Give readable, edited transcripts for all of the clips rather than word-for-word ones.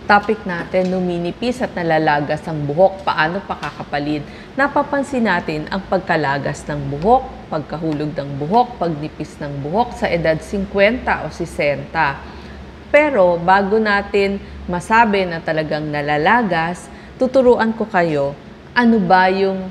topic natin, numinipis at nalalagas ang buhok, paano pakakapalin. Napapansin natin ang pagkalagas ng buhok, pagkahulog ng buhok, pagnipis ng buhok sa edad 50 o 60. Pero bago natin masabi na talagang nalalagas, tuturuan ko kayo ano ba yung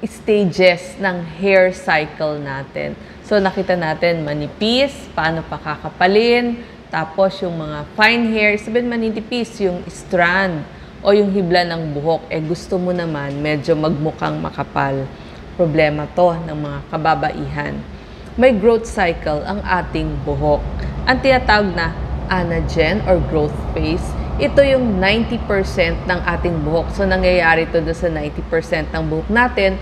stages ng hair cycle natin. So nakita natin manipis, paano pakakapalin, tapos yung mga fine hair, sabihin manipis, yung strand o yung hibla ng buhok, gusto mo naman medyo magmukhang makapal. Problema to ng mga kababaihan. May growth cycle ang ating buhok. Ang tinatawag na anagen or growth phase, ito yung 90% ng ating buhok. So nangyayari ito doon sa 90% ng buhok natin,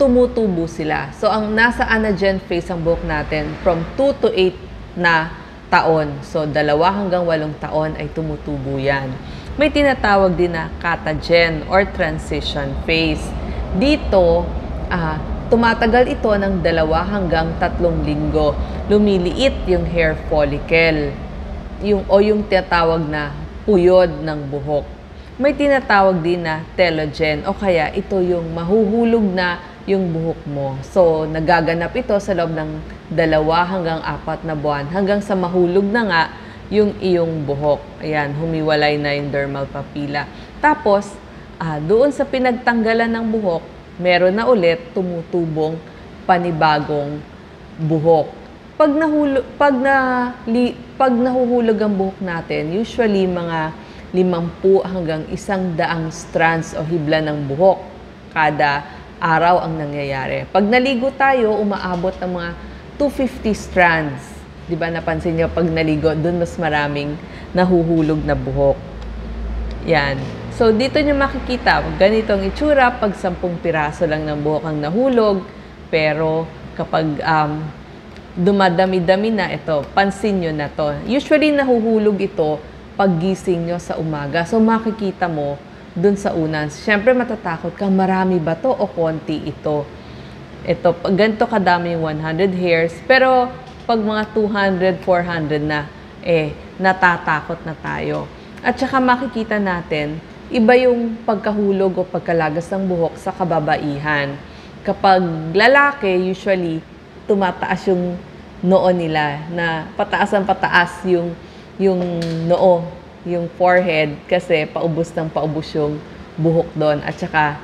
tumutubo sila. So ang nasa anagen phase ang buhok natin from 2 to 8 na taon. So, 2 hanggang 8 taon ay tumutubo yan. May tinatawag din na catagen or transition phase. Dito, tumatagal ito ng 2 hanggang 3 linggo. Lumiliit yung hair follicle. Yung tinatawag na puyod ng buhok. May tinatawag din na telogen o kaya ito yung mahuhulog na yung buhok mo. So, nagaganap ito sa loob ng 2 hanggang 4 na buwan hanggang sa mahulog na nga yung iyong buhok. Ayan, humiwalay na yung dermal papilla. Tapos, doon sa pinagtanggalan ng buhok, meron na ulit tumutubong panibagong buhok. Pag nahuhulog ang buhok natin, usually mga 50 hanggang 100 strands o hibla ng buhok kada araw ang nangyayari. Pag naligo tayo, umaabot ng mga 250 strands. Di ba napansin niyo pag naligo, doon mas maraming nahuhulog na buhok. Yan. So, dito niyo makikita, ganito ang itsura pag 10 piraso lang ng buhok ang nahulog. Pero kapag dumadami-dami na ito, pansin nyo na to. Usually, nahuhulog ito pag gising nyo sa umaga. So, makikita mo dun sa unan. Siyempre, matatakot ka, marami ba to o konti ito? Ito, ganito kadami yung 100 hairs. Pero, pag mga 200, 400 na, natatakot na tayo. At saka makikita natin, iba yung pagkahulog o pagkalagas ng buhok sa kababaihan. Kapag lalaki, usually, tumataas yung noo nila na pataas ang pataas yung noo, yung forehead kasi paubos ng paubos yung buhok doon. At saka,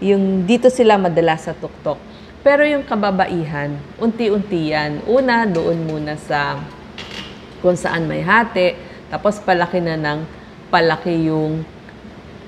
yung dito sila madalas sa tuktok. Pero yung kababaihan, unti-unti yan. Una, doon muna sa kung saan may hati, tapos palaki na ng palaki yung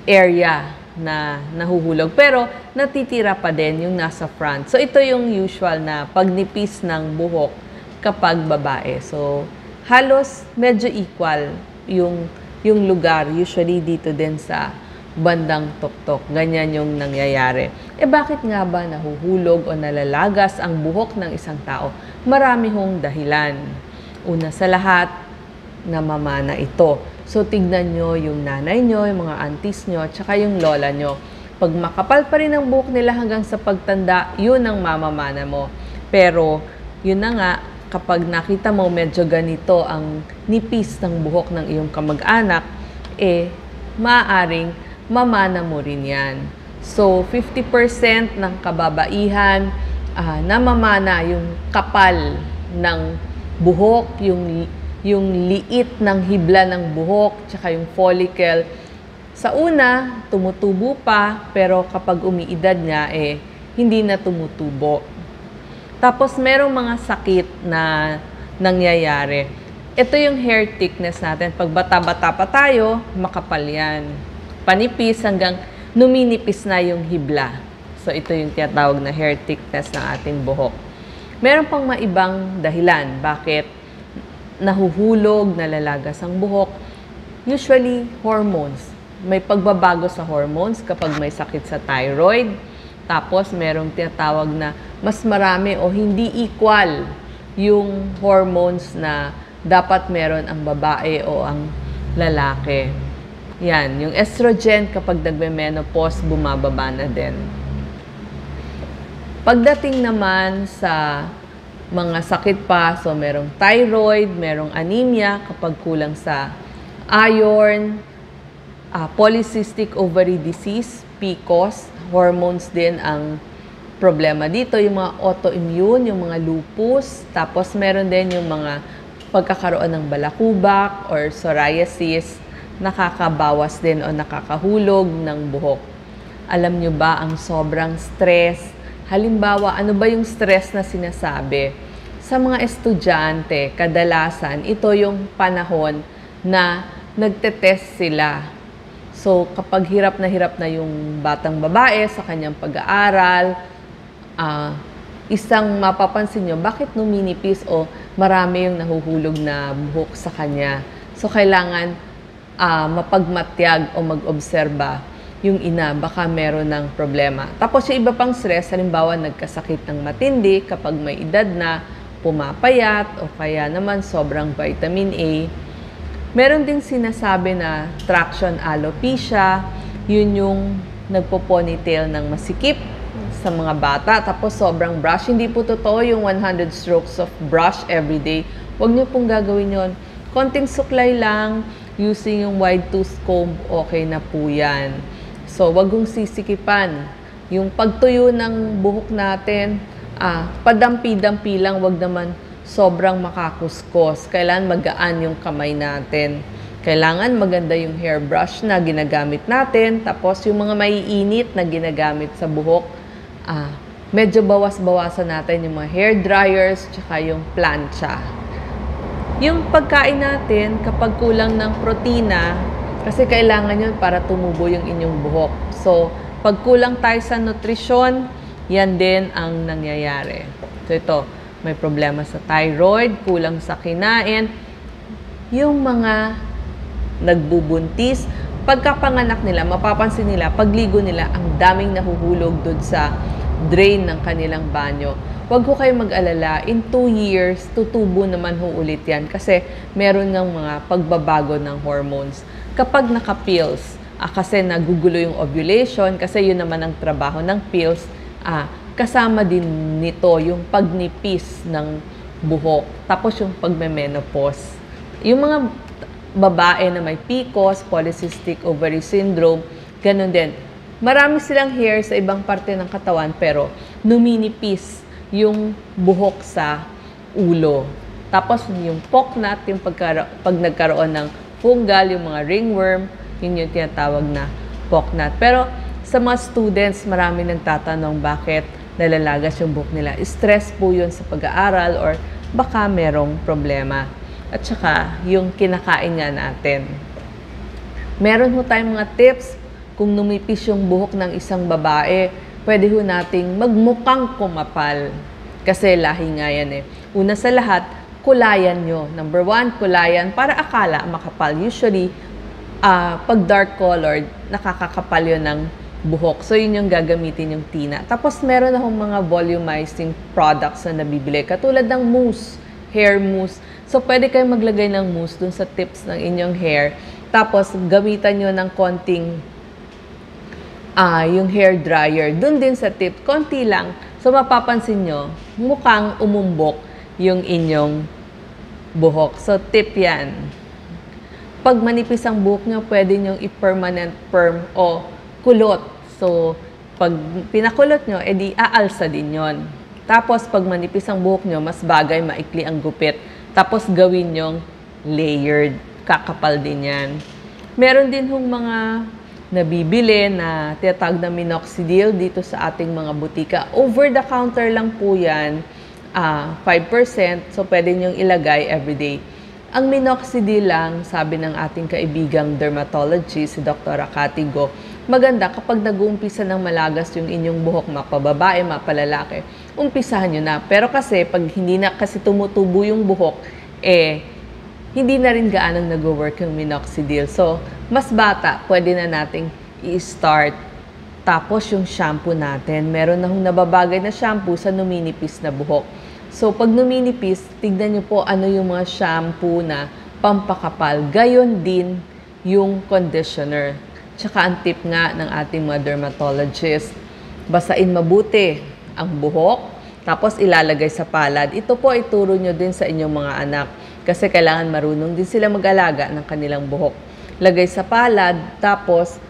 area na nahuhulog. Pero natitira pa din yung nasa front. So ito yung usual na pagnipis ng buhok kapag babae. So halos medyo equal yung lugar. Usually dito din sa bandang tuktok. Ganyan yung nangyayari. Bakit nga ba nahuhulog o nalalagas ang buhok ng isang tao? Marami hong dahilan. Una sa lahat, namamana ito. So, tignan nyo yung nanay nyo, yung mga aunties nyo, tsaka yung lola nyo. Pag makapal pa rin ang buhok nila hanggang sa pagtanda, yun ang mamamana mo. Pero, yun na nga, kapag nakita mo medyo ganito ang nipis ng buhok ng iyong kamag-anak, maaaring mamana mo rin yan. So, 50% ng kababaihan, namamana yung kapal ng buhok, yung liit ng hibla ng buhok, tsaka yung follicle. Sa una, tumutubo pa, pero kapag umiidad nga, hindi na tumutubo. Tapos, merong mga sakit na nangyayari. Ito yung hair thickness natin. Pag bata-bata pa tayo, makapal yan. Panipis hanggang numinipis na yung hibla. So, ito yung tinatawag na hair thickness ng ating buhok. Meron pang maibang dahilan. Bakit nahuhulog, nalalagas ang buhok? Usually, hormones. May pagbabago sa hormones kapag may sakit sa thyroid. Tapos, merong tinatawag na mas marami o hindi equal yung hormones na dapat meron ang babae o ang lalaki. Yan, yung estrogen kapag nagme-menopause, bumababa na din. Pagdating naman sa mga sakit pa, so merong thyroid, merong anemia kapag kulang sa iron, Polycystic ovary disease, PCOS, hormones din ang problema dito, yung mga autoimmune, yung mga lupus, tapos meron din yung mga pagkakaroon ng balakubak or psoriasis, nakakabawas din o nakakahulog ng buhok. Alam nyo ba ang sobrang stress? Halimbawa, ano ba yung stress na sinasabi? Sa mga estudyante, kadalasan, ito yung panahon na nagtetest sila. So, kapag hirap na yung batang babae sa kanyang pag-aaral, isang mapapansin nyo, bakit numinipis o marami yung nahuhulog na buhok sa kanya. So, kailangan mapagmatyag o mag-obserba yung ina, baka meron ng problema. Tapos, yung iba pang stress, halimbawa, nagkasakit ng matindi kapag may edad na, pumapayat, o kaya naman sobrang vitamin A. Meron ding sinasabi na traction alopecia, yun yung nagpo-ponytail ng masikip sa mga bata. Tapos sobrang brush. Hindi po totoo yung 100 strokes of brush every day. Huwag niyo pong gagawin yon. Konting suklay lang, using yung wide tooth comb, okay na po yan. So, wag kong sisikipan. Yung pagtuyo ng buhok natin, padampi-dampi lang, wag naman sobrang makakuskos. Kailangan magaan yung kamay natin. Kailangan maganda yung hairbrush na ginagamit natin. Tapos yung mga maiinit na ginagamit sa buhok, medyo bawas-bawasan natin yung mga hair dryers tsaka yung plancha. Yung pagkain natin, kapag kulang ng protina, kasi kailangan yun para tumubo yung inyong buhok. So, pag kulang tayo sa nutrisyon, yan din ang nangyayari. So, ito. May problema sa thyroid, kulang sa kinain, yung mga nagbubuntis, pagkapanganak nila, mapapansin nila, pagligo nila, ang daming nahuhulog doon sa drain ng kanilang banyo. Huwag ko kayo mag-alala, in 2 years, tutubo naman ho ulit yan kasi meron ng mga pagbabago ng hormones. Kapag naka-pills, kasi nagugulo yung ovulation, kasi yun naman ang trabaho ng pills, kasama din nito yung pagnipis ng buhok. Tapos yung pagme-menopause. Yung mga babae na may PCOS, polycystic ovary syndrome, ganun din. Marami silang hair sa ibang parte ng katawan pero numinipis yung buhok sa ulo. Tapos yung pocknut, yung pag nagkaroon ng fungal, yung mga ringworm, yun yung tinatawag na pocknut. Pero sa mga students, marami nagtatanong bakit nalalagas yung buhok nila. Stress po yun sa pag-aaral or baka merong problema. At saka, yung kinakain nga natin. Meron ho tayong mga tips kung numipis yung buhok ng isang babae, pwede ho nating magmukhang kumapal. Kasi lahi nga yan eh. Una sa lahat, kulayan nyo. Number 1, kulayan para akala makapal. Usually, pag dark colored, nakakakapal yun ng buhok. So, yun yung gagamitin yung tina. Tapos, meron akong mga volumizing products na nabibili. Katulad ng mousse, hair mousse. So, pwede kayong maglagay ng mousse dun sa tips ng inyong hair. Tapos, gamitan nyo ng konting yung hair dryer. Dun din sa tip, konti lang. So, mapapansin nyo, mukhang umumbok yung inyong buhok. So, tip yan. Pag manipis ang buhok nyo, pwede nyo i-permanent perm o kulot. So, pag pinakulot nyo, edi aalsa din yon. Tapos, pag manipis ang buhok nyo, mas bagay, maikli ang gupit. Tapos, gawin nyong layered. Kakapal din yan. Meron din hong mga nabibili na tinatawag na minoxidil dito sa ating mga butika. Over the counter lang po yan, 5%. So, pwede nyong ilagay everyday. Ang minoxidil lang, sabi ng ating kaibigang dermatologist, si Dr. Akatigo, maganda kapag nag-uumpisa ng malagas yung inyong buhok, mapababae, mapalalaki, umpisahan nyo na. Pero kasi, pag hindi na kasi tumutubo yung buhok, hindi na rin gaanong nag-work yung minoxidil. So, mas bata, pwede na nating i-start. Tapos, yung shampoo natin, meron na hong nababagay na shampoo sa numinipis na buhok. So, pag numinipis, tignan nyo po ano yung mga shampoo na pampakapal. Gayon din yung conditioner. Tsaka ang tip nga ng ating mga dermatologist, basain mabuti ang buhok, tapos ilalagay sa palad. Ito po ituro nyo din sa inyong mga anak kasi kailangan marunong din sila mag-alaga ng kanilang buhok. lagay sa palad, tapos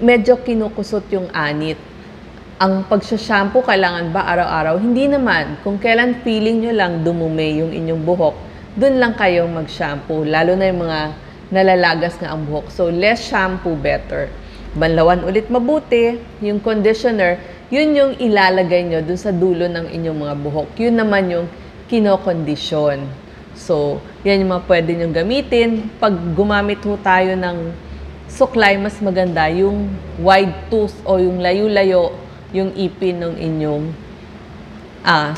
medyo kinukusot yung anit. Ang pagsha-shampoo, kailangan ba araw-araw? Hindi naman. Kung kailan feeling nyo lang dumumi yung inyong buhok, dun lang kayong mag-shampoo. Lalo na yung mga nalalagas nga ang buhok. So, less shampoo, better. Banlawan ulit mabuti. Yung conditioner, yun yung ilalagay nyo dun sa dulo ng inyong mga buhok. Yun naman yung kinokondisyon. So, yan yung mga pwede nyong gamitin. Pag gumamit ho tayo ng suklay, mas maganda yung wide tooth o yung layo-layo yung ipin ng inyong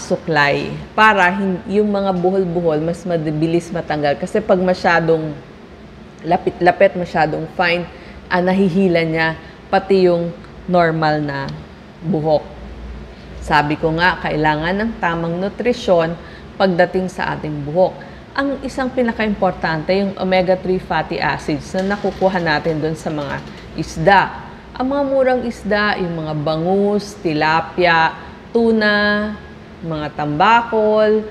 suklay. Para yung mga buhol-buhol, mas mabilis matanggal. Kasi pag masyadong lapit-lapit, masyadong fine, nahihila niya pati yung normal na buhok. Sabi ko nga, kailangan ng tamang nutrisyon pagdating sa ating buhok. Ang isang pinaka-importante, yung omega-3 fatty acids na nakukuha natin doon sa mga isda. Ang mga murang isda, yung mga bangus, tilapia, tuna, mga tambakol,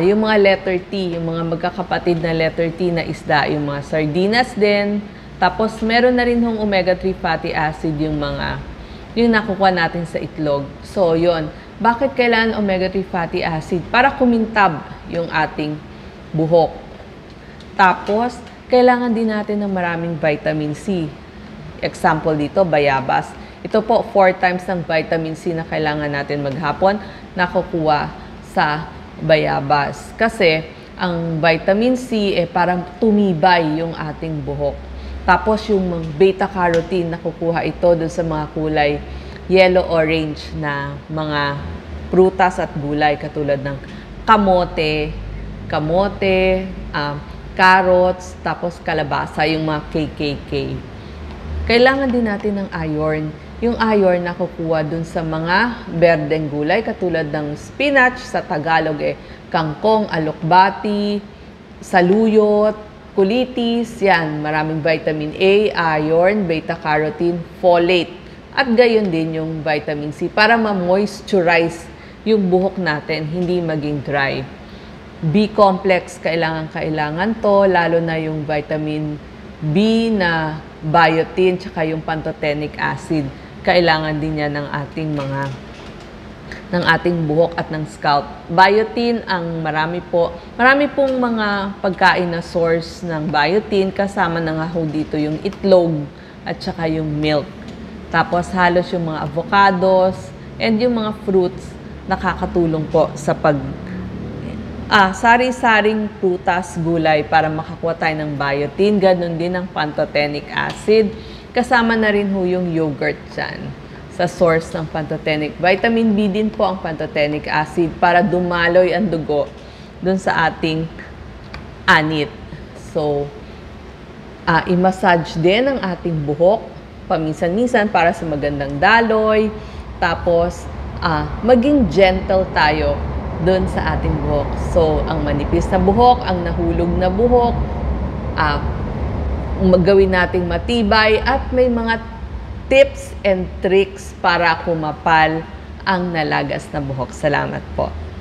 yung mga letter T, yung mga magkakapatid na letter T na isda, yung mga sardinas din. Tapos meron na rin hong omega-3 fatty acid yung nakukuha natin sa itlog. So, yon. Bakit kailangan omega-3 fatty acid? Para kumintab yung ating buhok. Tapos, kailangan din natin ng maraming vitamin C. Example dito, bayabas. Ito po, 4 times ng vitamin C na kailangan natin maghapon, nakukuha sa bayabas. Kasi, ang vitamin C, parang tumibay yung ating buhok. Tapos, yung beta-carotene, nakukuha ito dun sa mga kulay yellow-orange na mga prutas at gulay, katulad ng kamote, carrots, tapos kalabasa, yung mga KKK. Kailangan din natin ng iron. Yung iron nakukuha dun sa mga berdeng gulay, katulad ng spinach, sa Tagalog kangkong, alokbati, saluyot, kulitis, yan, maraming vitamin A, iron, beta-carotene, folate, at gayon din yung vitamin C para ma-moisturize yung buhok natin, hindi maging dry. B-complex, kailangan to, lalo na yung vitamin B na biotin, tsaka yung pantothenic acid. Kailangan din yan ng ating buhok at ng scalp. Biotin, marami pong mga pagkain na source ng biotin, kasama na nga ho dito yung itlog at tsaka yung milk. Tapos halos yung mga avocados and yung mga fruits nakakatulong po sa sari-saring prutas, gulay para makakuha tayo ng biotin. Ganon din ang pantothenic acid. Kasama na rin ho yung yogurt dyan sa source ng pantothenic. Vitamin B din po ang pantothenic acid para dumaloy ang dugo dun sa ating anit. So, i-massage din ang ating buhok paminsan-minsan para sa magandang daloy. Tapos, maging gentle tayo doon sa ating buhok. So, ang manipis na buhok, ang nahulog na buhok, magawin nating matibay, at may mga tips and tricks para kumapal ang nalagas na buhok. Salamat po.